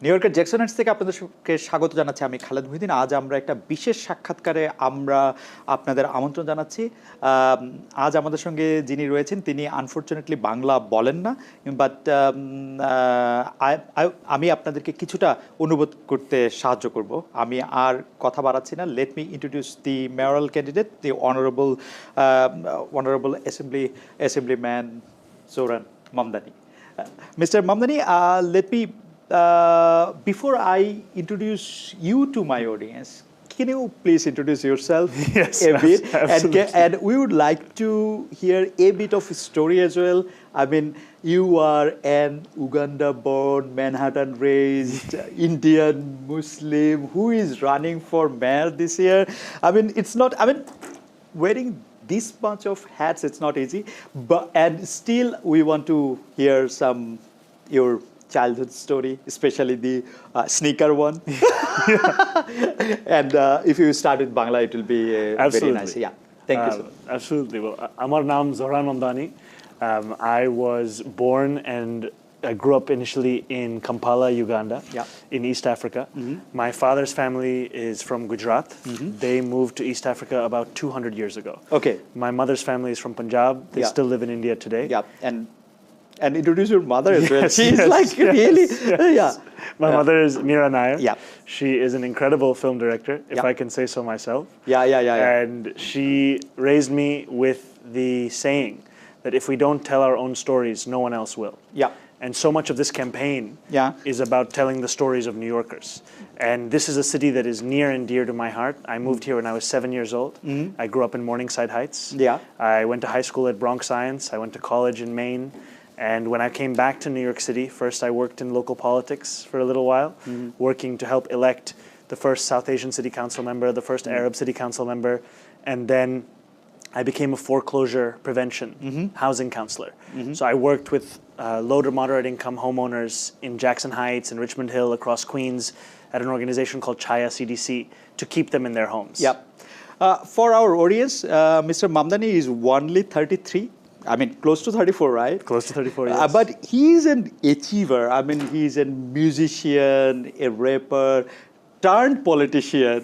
New ইয়র্কের Jackson Heights থেকে আপনাদেরকে স্বাগত জানাচ্ছি। আমি খালেদ মুহিউদ্দিন। আজ আমরা একটা বিশেষ সাক্ষাৎকারে আমরা আপনাদের আমন্ত্রণ জানাচ্ছি। আজ আমাদের সঙ্গে যিনি রয়েছেন তিনি আনফর্চুনেটলি বাংলা বলেন না, বাট আমি আপনাদেরকে কিছুটা অনুবাদ করতে সাহায্য করব। আমি আর কথা বাড়াচ্ছি না। Let me introduce the mayoral candidate, the honourable assemblyman Zohran Mamdani. Mr. Mamdani, let me, before I introduce you to my audience, can you please introduce yourself Yes, a bit? absolutely. And we would like to hear a bit of story as well. I mean, you are an Uganda-born, Manhattan-raised Indian Muslim who is running for mayor this year. I mean, it's not, I mean, wearing this much of hats, it's not easy, but and still we want to hear your childhood story, especially the sneaker one. And if you start with Bangla, it will be very nice. Yeah, thank you so much. Absolutely. Well, Amar Naam Zohran Mamdani. I was born and I grew up initially in Kampala, Uganda, in East Africa. My father's family is from Gujarat. They moved to East Africa about 200 years ago. Okay. My mother's family is from Punjab. They still live in India today. Yeah, and introduce your mother as well. She's really, yeah. My mother is Meera Nair. Yeah. She is an incredible film director, if I can say so myself. Yeah. And she raised me with the saying that if we don't tell our own stories, no one else will. Yeah. And so much of this campaign is about telling the stories of New Yorkers. And this is a city that is near and dear to my heart. I moved here when I was 7 years old. I grew up in Morningside Heights. Yeah. I went to high school at Bronx Science. I went to college in Maine. And when I came back to New York City, first I worked in local politics for a little while, working to help elect the first South Asian City Council member, the first Arab City Council member, and then I became a foreclosure prevention housing counselor. So I worked with low to moderate income homeowners in Jackson Heights and Richmond Hill across Queens at an organization called Chaya CDC to keep them in their homes. Yeah. For our audience, Mr. Mamdani is only 33. I mean, close to 34, right? Close to 34 years. But he's an achiever. I mean, he's a musician, a rapper, turned politician.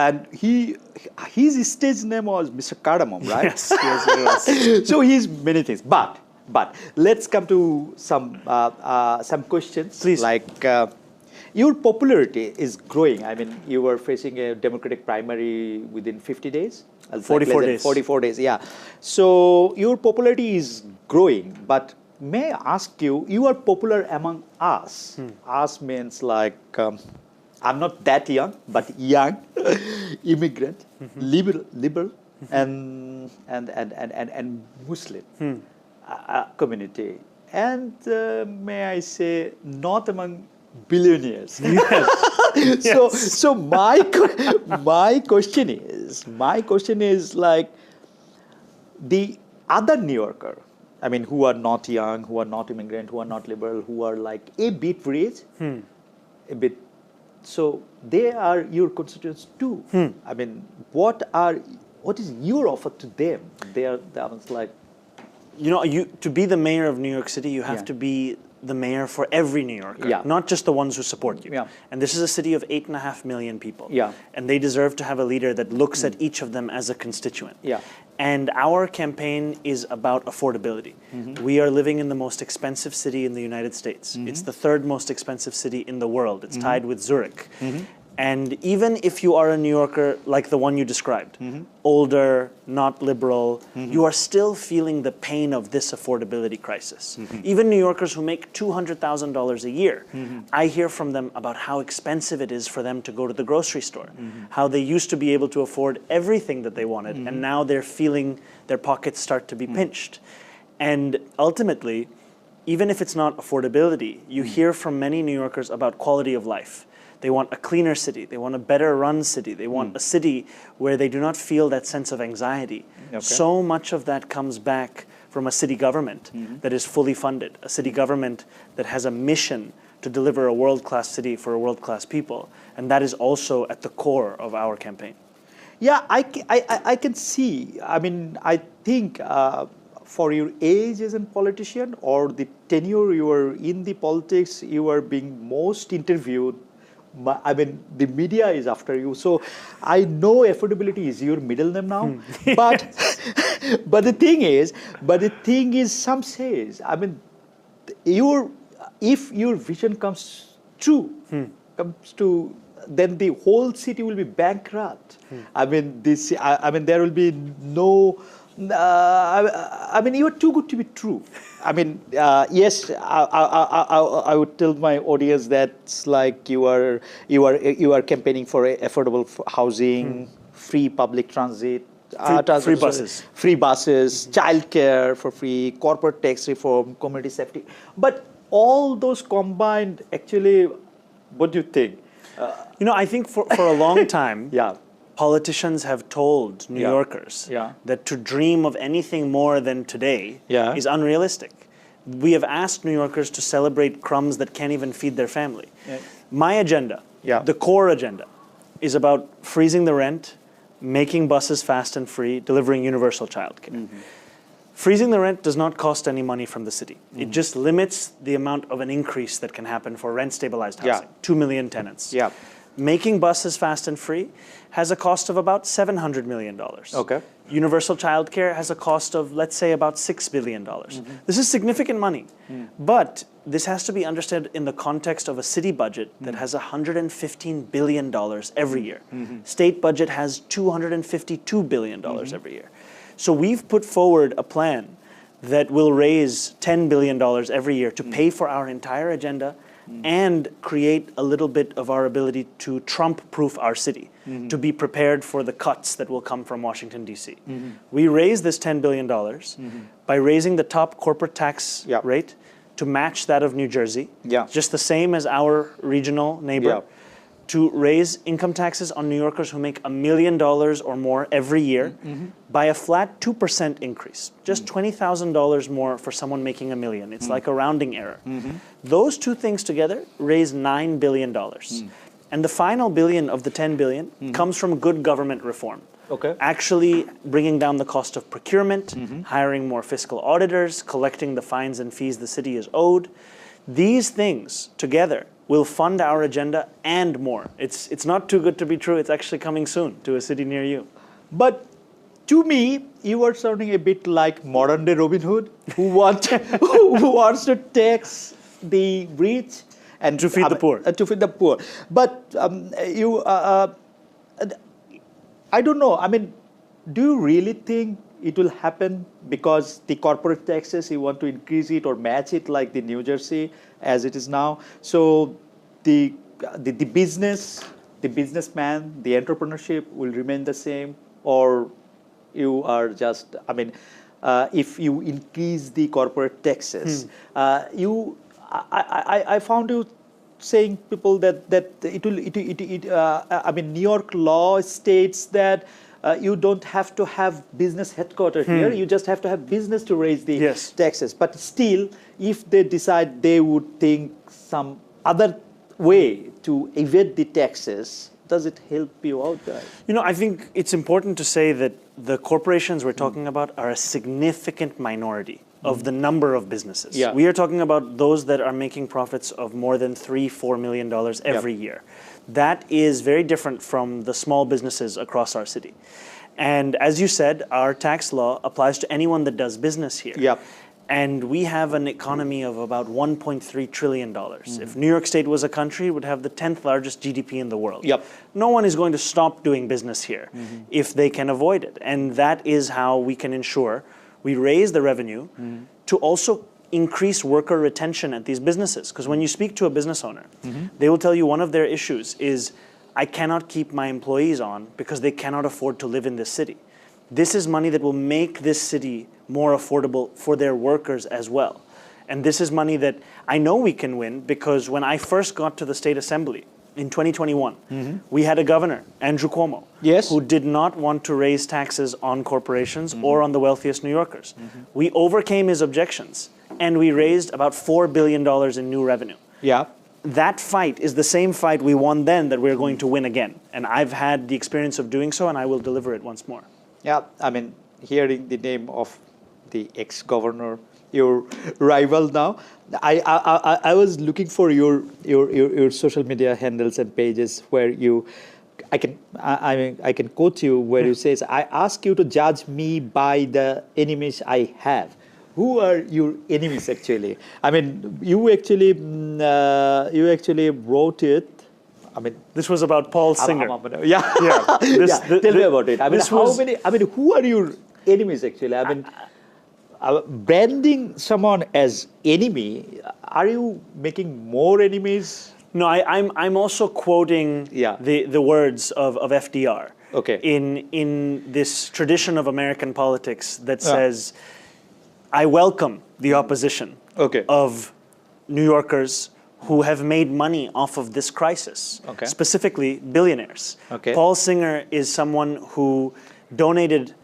And his stage name was Mr. Cardamom, right? Yes, it was. So he's many things. But let's come to some questions. Please. Like, your popularity is growing. I mean, you were facing a Democratic primary within 50 days? 44 days. 44 days, yeah. So your popularity is growing, but may I ask you, you are popular among us. Us means like, I'm not that young, but young, immigrant, liberal, and Muslim community. And may I say, not among billionaires. So my question is like the other New Yorker, I mean, who are not young, who are not immigrant, who are not liberal, who are like a bit rich, a bit. So they are your constituents too. I mean, what is your offer to them? They are like, You know, to be the mayor of New York City, you have to be the mayor for every New Yorker, not just the ones who support you. And this is a city of 8.5 million people. And they deserve to have a leader that looks at each of them as a constituent. And our campaign is about affordability. We are living in the most expensive city in the United States. It's the third most expensive city in the world. It's tied with Zurich. And even if you are a New Yorker like the one you described, older, not liberal, you are still feeling the pain of this affordability crisis. Even New Yorkers who make $200,000 a year, I hear from them about how expensive it is for them to go to the grocery store, how they used to be able to afford everything that they wanted, and now they're feeling their pockets start to be pinched. And ultimately, even if it's not affordability, you hear from many New Yorkers about quality of life. They want a cleaner city. They want a better run city. They want a city where they do not feel that sense of anxiety. So much of that comes back from a city government that is fully funded, a city government that has a mission to deliver a world-class city for a world-class people. And that is also at the core of our campaign. Yeah, I can see. I mean, I think for your age as a politician or the tenure you are in the politics, you are being most interviewed. I mean, the media is after you. So I know affordability is your middle name now. But but the thing is, some says, I mean, if your vision comes true, then the whole city will be bankrupt. I mean, there will be no. I mean, you are too good to be true. I mean, yes, I would tell my audience that's like you are campaigning for affordable housing, free public transit. Free buses. Free buses, childcare for free, corporate tax reform, community safety. But all those combined, actually, what do you think? I think for a long time, yeah. Politicians have told New Yorkers that to dream of anything more than today is unrealistic. We have asked New Yorkers to celebrate crumbs that can't even feed their family. My agenda, the core agenda, is about freezing the rent, making buses fast and free, delivering universal childcare. Freezing the rent does not cost any money from the city. It just limits the amount of an increase that can happen for rent-stabilized housing, 2 million tenants. Making buses fast and free has a cost of about $700 million. Okay. Universal childcare has a cost of, let's say, about $6 billion. This is significant money. But this has to be understood in the context of a city budget that has $115 billion every year. State budget has $252 billion every year. So we've put forward a plan that will raise $10 billion every year to pay for our entire agenda and create a little bit of our ability to Trump-proof our city, to be prepared for the cuts that will come from Washington, D.C. We raised this $10 billion by raising the top corporate tax rate to match that of New Jersey, just the same as our regional neighbor, to raise income taxes on New Yorkers who make $1 million or more every year by a flat 2% increase, just $20,000 more for someone making $1 million. It's like a rounding error. Those two things together raise $9 billion. And the final billion of the $10 billion comes from good government reform. Actually bringing down the cost of procurement, hiring more fiscal auditors, collecting the fines and fees the city is owed. These things together will fund our agenda and more. It's not too good to be true. It's actually coming soon to a city near you. But to me, you are sounding a bit like modern day Robin Hood, who wants to tax the rich and to feed the poor. To feed the poor. But I don't know. I mean, do you really think it will happen because the corporate taxes, you want to increase it or match it like the New Jersey as it is now? So the businessman, the entrepreneurship will remain the same, or you are just, I mean, if you increase the corporate taxes, I found you saying people that it will, I mean, New York law states that you don't have to have business headquarters here. You just have to have business to raise the taxes. But still, if they decide they would think some other way to evade the taxes, does it help you out, guys? I think it's important to say that the corporations we're talking about are a significant minority of the number of businesses. We are talking about those that are making profits of more than $3-4 million every year. That is very different from the small businesses across our city. And as you said, our tax law applies to anyone that does business here. And we have an economy of about $1.3 trillion. If New York State was a country, it would have the 10th largest GDP in the world. No one is going to stop doing business here if they can avoid it. And that is how we can ensure we raise the revenue to also increase worker retention at these businesses. Because when you speak to a business owner, they will tell you one of their issues is, I cannot keep my employees on because they cannot afford to live in this city. This is money that will make this city more affordable for their workers as well. And this is money that I know we can win because when I first got to the State Assembly in 2021, we had a governor, Andrew Cuomo, who did not want to raise taxes on corporations or on the wealthiest New Yorkers. We overcame his objections and we raised about $4 billion in new revenue. That fight is the same fight we won then that we're going to win again. And I've had the experience of doing so and I will deliver it once more. I mean, hearing the name of the ex-governor, your rival now. I was looking for your social media handles and pages where you, I can quote you where you says, "I ask you to judge me by the enemies I have." Who are your enemies actually? I mean, you actually wrote it. I mean, this was about Paul Singer. Yeah. Tell me about it. I mean, who are your enemies actually? I mean, branding someone as enemy, are you making more enemies? No, I'm also quoting the words of FDR. Okay. In this tradition of American politics that says, I welcome the opposition of New Yorkers who have made money off of this crisis, specifically billionaires. Paul Singer is someone who donated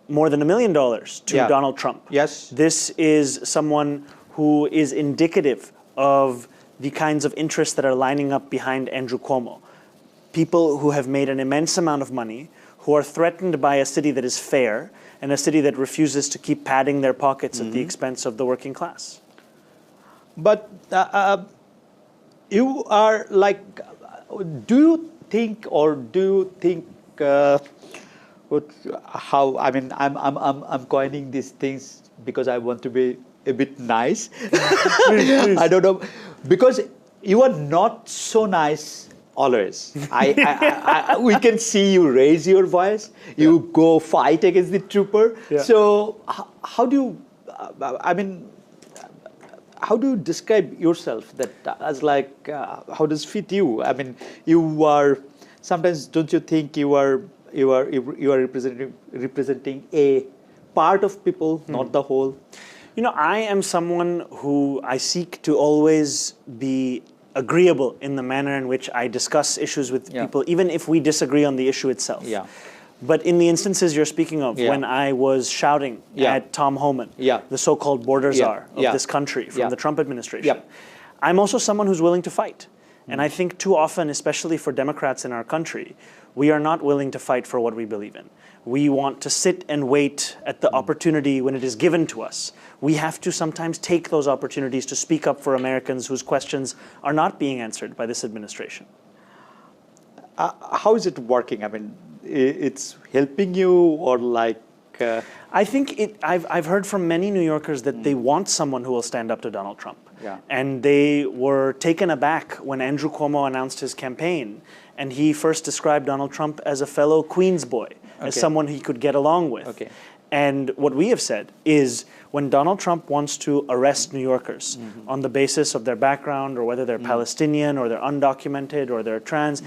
more than $1 million to Donald Trump. Yes. This is someone who is indicative of the kinds of interests that are lining up behind Andrew Cuomo. People who have made an immense amount of money, who are threatened by a city that is fair, and a city that refuses to keep padding their pockets at the expense of the working class. But you are like, do you think how, I mean, I'm coining these things because I want to be a bit nice. Please. I don't know, because you are not so nice always. We can see you raise your voice, you go fight against the trooper. So how do you, I mean, how do you describe yourself that as like, how does it fit you? I mean, you are, sometimes don't you think you are representing a part of people, not the whole? You know, I am someone who I seek to always be agreeable in the manner in which I discuss issues with people, even if we disagree on the issue itself. But in the instances you're speaking of, when I was shouting at Tom Homan, the so-called border czar of this country from the Trump administration, I'm also someone who's willing to fight. And I think too often, especially for Democrats in our country, we are not willing to fight for what we believe in. We want to sit and wait at the opportunity when it is given to us. We have to sometimes take those opportunities to speak up for Americans whose questions are not being answered by this administration. How is it working? I mean, it's helping you, or like... I think I've heard from many New Yorkers that they want someone who will stand up to Donald Trump. And they were taken aback when Andrew Cuomo announced his campaign, and he first described Donald Trump as a fellow Queens boy, as someone he could get along with. And what we have said is, when Donald Trump wants to arrest New Yorkers on the basis of their background, or whether they're Palestinian, or they're undocumented, or they're trans,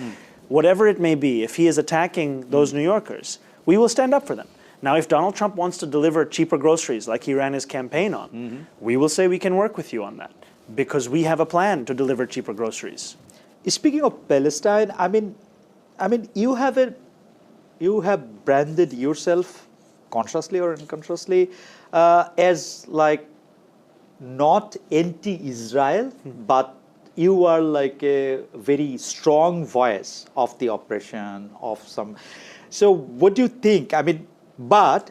whatever it may be, if he is attacking those New Yorkers, we will stand up for them. Now, if Donald Trump wants to deliver cheaper groceries like he ran his campaign on, we will say we can work with you on that, because we have a plan to deliver cheaper groceries. Speaking of Palestine, I mean, you have branded yourself, consciously or unconsciously, as like not anti-Israel, but you are like a very strong voice of the oppression of some. So what do you think? I mean, but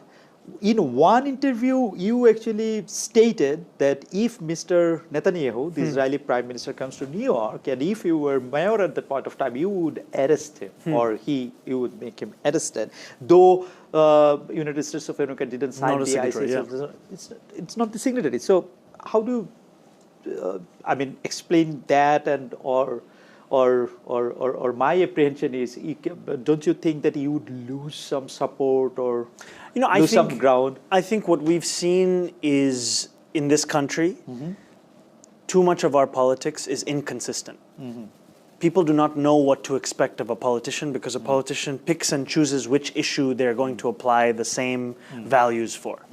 in one interview, you actually stated that if Mr. Netanyahu, the Israeli Prime Minister, comes to New York, and if you were mayor at that point of time, you would arrest him, or you would make him arrested. Though United States of America didn't sign the ICC, it's not the signatory. So how do you, I mean, explain that, and or my apprehension is, don't you think that you would lose some support, or lose some ground? I think what we've seen is, in this country, too much of our politics is inconsistent. People do not know what to expect of a politician, because a politician picks and chooses which issue they're going to apply the same values for.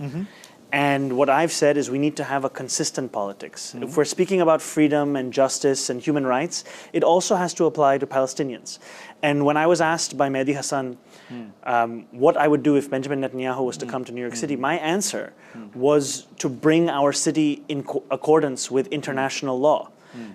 And what I've said is we need to have a consistent politics. If we're speaking about freedom and justice and human rights, it also has to apply to Palestinians. And when I was asked by Mehdi Hasan what I would do if Benjamin Netanyahu was to come to New York City, my answer was to bring our city in accordance with international law.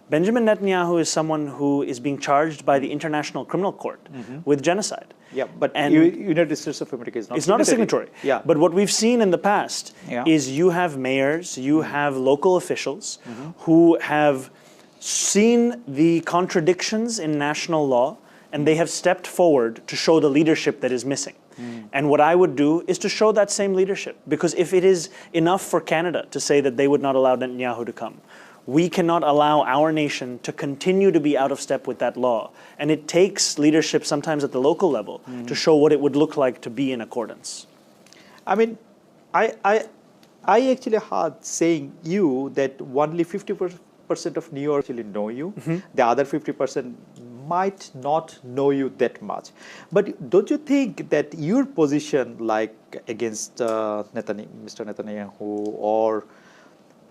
Benjamin Netanyahu is someone who is being charged by the International Criminal Court with genocide. Yeah, but United States of America is not. It's not a signatory. Yeah. But what we've seen in the past is you have mayors, you have local officials who have seen the contradictions in national law, and they have stepped forward to show the leadership that is missing. And what I would do is to show that same leadership. Because if it is enough for Canada to say that they would not allow Netanyahu to come, we cannot allow our nation to continue to be out of step with that law. And it takes leadership sometimes at the local level to show what it would look like to be in accordance. I mean, I actually heard saying you that only 50% of New York actually know you. The other 50% might not know you that much. But don't you think that your position, like against Mr. Netanyahu or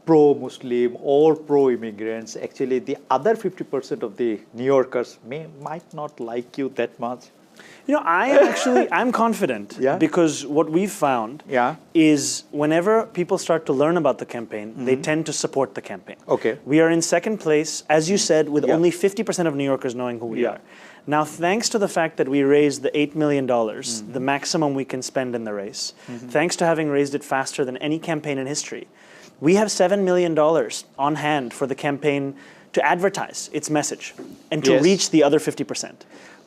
pro-Muslim or pro-immigrants, actually the other 50% of the New Yorkers might not like you that much? You know, I'm confident because what we've found is whenever people start to learn about the campaign, they tend to support the campaign. Okay. We are in second place, as you said, with only 50% of New Yorkers knowing who we are. Now, thanks to the fact that we raised the $8 million, the maximum we can spend in the race, thanks to having raised it faster than any campaign in history, we have $7 million on hand for the campaign to advertise its message and to reach the other 50%.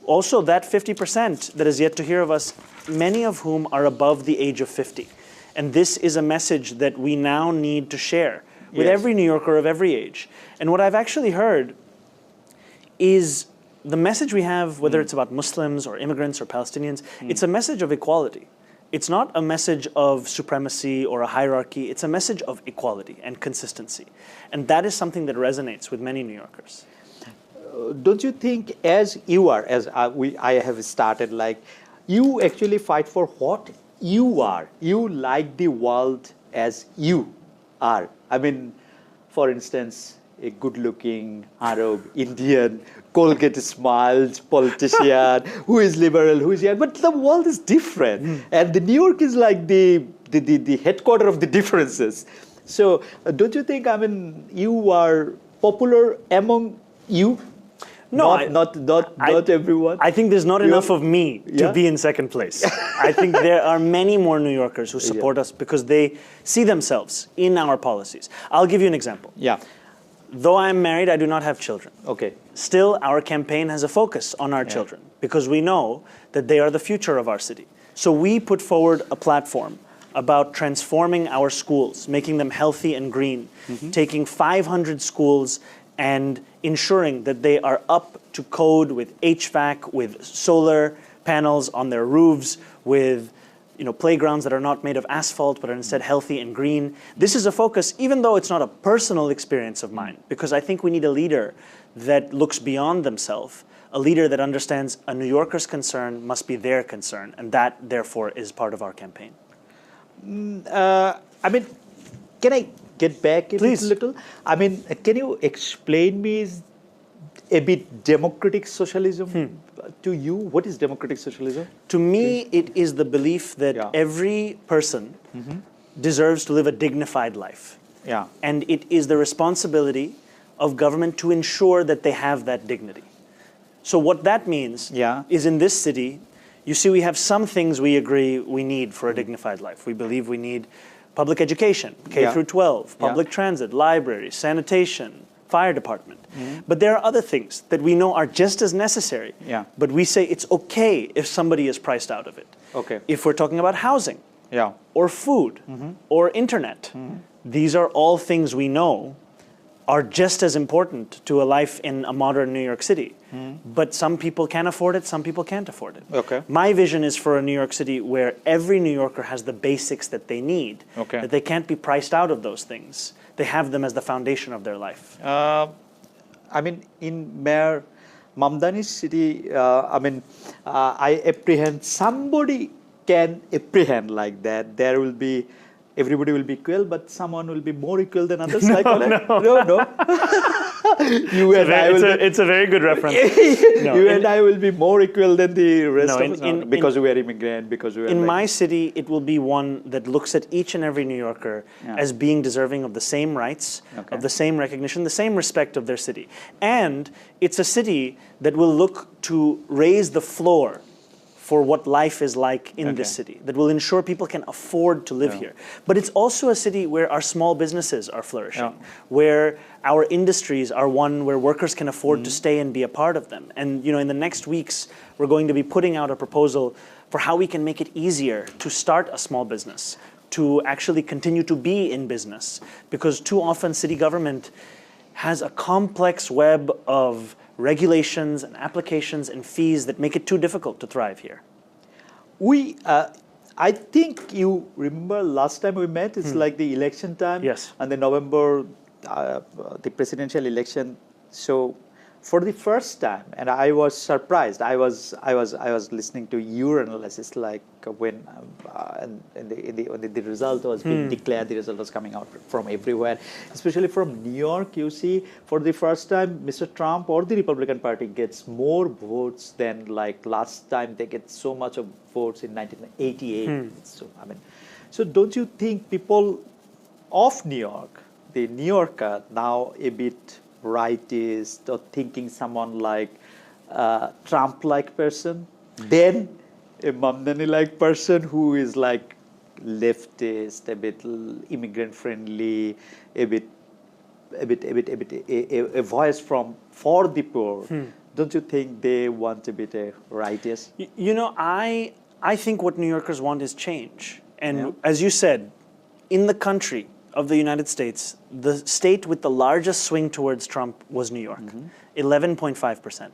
Also, that 50% that is yet to hear of us, many of whom are above the age of 50. And this is a message that we now need to share with every New Yorker of every age. And what I've actually heard is the message we have, whether it's about Muslims or immigrants or Palestinians, it's a message of equality. It's not a message of supremacy or a hierarchy. It's a message of equality and consistency. And that is something that resonates with many New Yorkers. Don't you think, as you are, I have started, like, you actually fight for what you are. You like the world as you are. I mean, for instance, a good-looking Arab, Indian, Colgate smiles politician who is liberal, who is young. But the world is different. And the New York is like the headquarter of the differences. So don't you think, I mean, you are popular among you? No, not everyone. I think there's not enough of me to be in second place. I think there are many more New Yorkers who support us because they see themselves in our policies. I'll give you an example. Yeah. Though I'm married, I do not have children. Okay. Still, our campaign has a focus on our children because we know that they are the future of our city. So we put forward a platform about transforming our schools, making them healthy and green, taking 500 schools and ensuring that they are up to code with HVAC, with solar panels on their roofs, with playgrounds that are not made of asphalt but are instead healthy and green. This is a focus, even though it's not a personal experience of mine, because I think we need a leader that looks beyond themselves, a leader that understands a New Yorker's concern must be their concern, and that, therefore, is part of our campaign. I mean, can I get back a little? I mean, can you explain me a bit democratic socialism to you? What is democratic socialism? To me, it is the belief that every person deserves to live a dignified life. Yeah. And it is the responsibility of government to ensure that they have that dignity. So what that means is in this city, you see, we have some things we agree we need for a dignified life. We believe we need public education, K through 12, public transit, libraries, sanitation, fire department. But there are other things that we know are just as necessary. But we say it's okay if somebody is priced out of it. Okay. If we're talking about housing, or food, or internet, these are all things we know are just as important to a life in a modern New York City. But some people can afford it, some people can't afford it. Okay. My vision is for a New York City where every New Yorker has the basics that they need, that they can't be priced out of those things. They have them as the foundation of their life. I mean, in Mayor Mamdani's city, I apprehend somebody can apprehend like that. There will be, everybody will be equal, but someone will be more equal than others. No. It's a very good reference. You and I will be more equal than the rest of us. Because we are immigrant, because we are... In my city, it will be one that looks at each and every New Yorker as being deserving of the same rights, of the same recognition, the same respect of their city. And it's a city that will look to raise the floor for what life is like in this city, that will ensure people can afford to live here. But it's also a city where our small businesses are flourishing, where our industries are one where workers can afford to stay and be a part of them. And in the next weeks, we're going to be putting out a proposal for how we can make it easier to start a small business, to actually continue to be in business. Because too often city government has a complex web of regulations and applications and fees that make it too difficult to thrive here. I think you remember last time we met, it's like the election time. Yes. And the November, the presidential election. So for the first time, and I was surprised, I was listening to your analysis, like when when the result was being declared, the result was coming out from everywhere, especially from New York. You see, for the first time, Mr. Trump or the Republican Party gets more votes than like last time they get so much of votes in 1988. So don't you think people of New York, the New Yorker, now a bit rightist or thinking someone like Trump-like person, then a Mamdani-like person who is like leftist, a bit immigrant-friendly, a voice for the poor. Don't you think they want a bit a rightist? I think what New Yorkers want is change. And as you said, in the country of the United States, the state with the largest swing towards Trump was New York, 11.5%.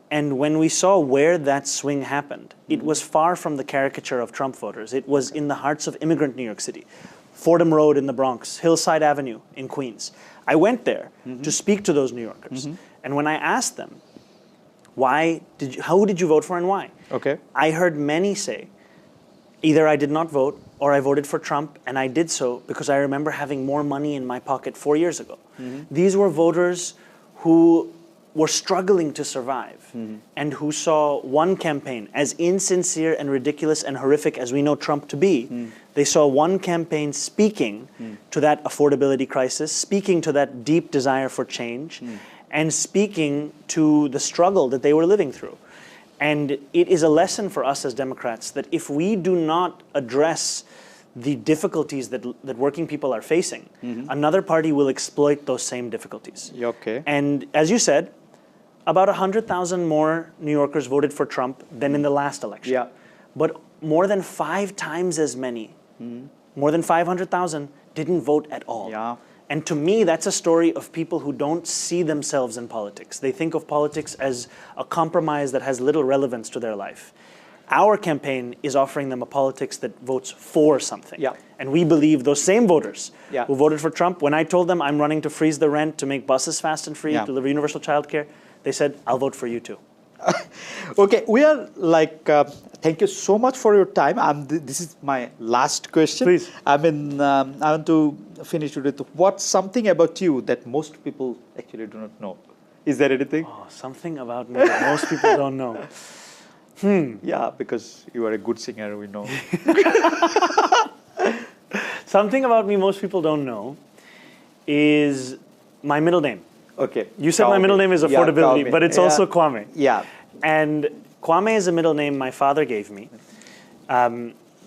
And when we saw where that swing happened, it was far from the caricature of Trump voters. It was in the hearts of immigrant New York City. Fordham Road in the Bronx, Hillside Avenue in Queens. I went there to speak to those New Yorkers. And when I asked them, how did you vote for and why? I heard many say, either I did not vote or I voted for Trump, and I did so because I remember having more money in my pocket 4 years ago. These were voters who were struggling to survive and who saw one campaign, as insincere and ridiculous and horrific as we know Trump to be, they saw one campaign speaking to that affordability crisis, speaking to that deep desire for change, and speaking to the struggle that they were living through. And it is a lesson for us as Democrats that if we do not address the difficulties that working people are facing, another party will exploit those same difficulties. And as you said, about 100,000 more New Yorkers voted for Trump than in the last election. But more than 5 times as many, more than 500,000 didn't vote at all. And to me, that's a story of people who don't see themselves in politics. They think of politics as a compromise that has little relevance to their life. Our campaign is offering them a politics that votes for something. And we believe those same voters who voted for Trump, when I told them I'm running to freeze the rent, to make buses fast and free, to deliver universal childcare, they said, I'll vote for you too. Okay, we are like, thank you so much for your time. This is my last question. Please. I want to finish with what's something about you that most people actually do not know? Is there anything? Oh, something about me that most people don't know. Yeah, because you are a good singer, we know. Something about me most people don't know is my middle name. Okay. You said my middle name is affordability, but it's also Kwame. And Kwame is a middle name my father gave me.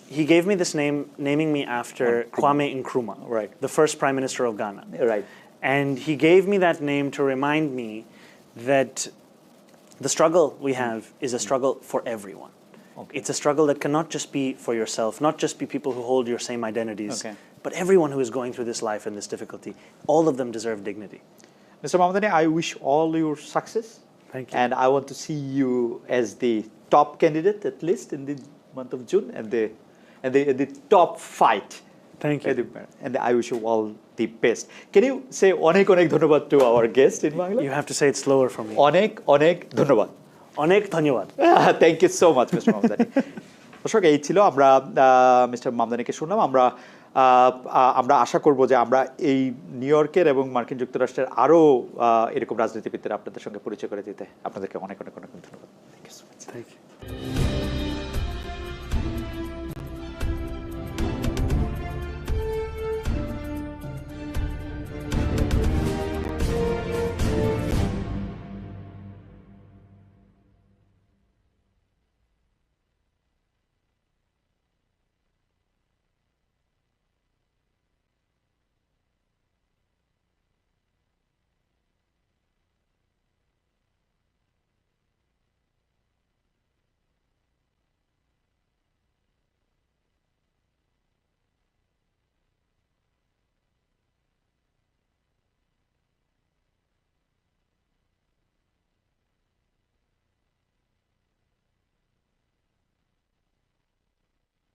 He gave me this name, naming me after Kwame Nkrumah, the first Prime Minister of Ghana. And he gave me that name to remind me that the struggle we have is a struggle for everyone. It's a struggle that cannot just be for yourself, not just be people who hold your same identities, but everyone who is going through this life and this difficulty. All of them deserve dignity. Mr. Mamdani, I wish all your success. Thank you. And I want to see you as the top candidate, at least in the month of June, and the top fight. Thank you. And I wish you all the best. Can you say onek dhanyabad to our guest in Bangla? You have to say it slower for me. Onek dhanyabad. Onek dhanyabad. Thank you so much, Mr. Mamdani. দর্শক এই ছিল আমরা mister মামদানিকে শুনলাম। আমরা আশা করব যে আমরা এই নিউ ইয়র্কের এবং মার্কিন যুক্তরাষ্ট্রের আরও এরকম রাজনীতিবিদদের আপনাদের সঙ্গে পরিচয় করে দিতে আপনাদেরকে অনেক অনেক অনেক ধন্যবাদ। Thank you so much. Thank you.